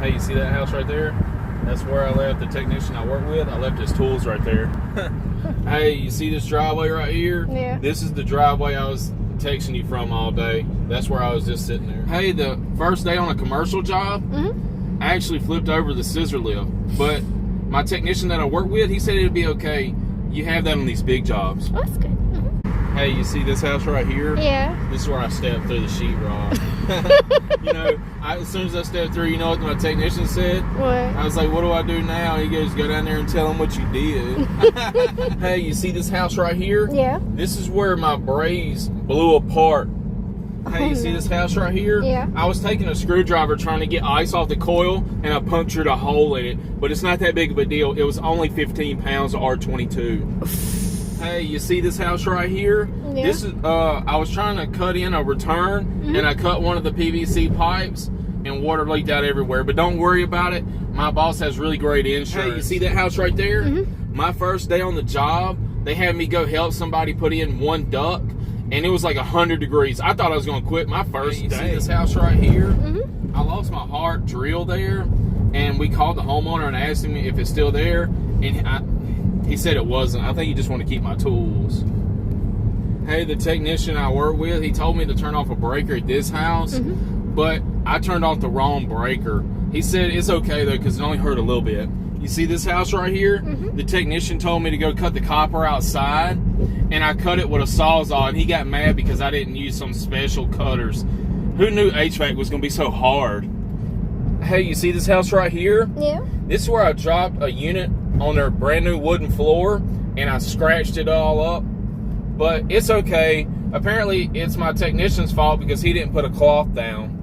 Hey, you see that house right there? That's where I left the technician I work with. I left his tools right there. Hey, you see this driveway right here? Yeah. This is the driveway I was texting you from all day. That's where I was just sitting there. Hey, the first day on a commercial job, I actually flipped over the scissor lift. But my technician that I work with, he said it'd be okay. You have that on these big jobs. Oh, that's good. Hey, you see this house right here? Yeah. This is where I stepped through the sheetrock. You know, as soon as I stepped through, you know what my technician said? What? I was like, what do I do now? He goes, go down there and tell him what you did. Hey, you see this house right here? Yeah. This is where my braze blew apart. Hey, you see this house right here? Yeah. I was taking a screwdriver trying to get ice off the coil, and I punctured a hole in it. But it's not that big of a deal. It was only 15 pounds of R22. Hey, you see this house right here? Yeah. This is I was trying to cut in a return, and I cut one of the PVC pipes, and water leaked out everywhere. But don't worry about it. My boss has really great insurance. Hey, you see that house right there? My first day on the job, they had me go help somebody put in one duct, and it was like 100 degrees. I thought I was going to quit my first day. You see this house right here? I lost my heart drill there, and we called the homeowner and asked him if it's still there, and he said it wasn't. I think he just wanted to keep my tools. Hey, the technician I work with, he told me to turn off a breaker at this house, but I turned off the wrong breaker. He said it's okay though, because it only hurt a little bit. You see this house right here? The technician told me to go cut the copper outside, and I cut it with a Sawzall, and he got mad because I didn't use some special cutters. Who knew HVAC was going to be so hard? Hey, you see this house right here? Yeah. This is where I dropped a unit on their brand new wooden floor, and I scratched it all up. But it's okay. Apparently, it's my technician's fault because he didn't put a cloth down.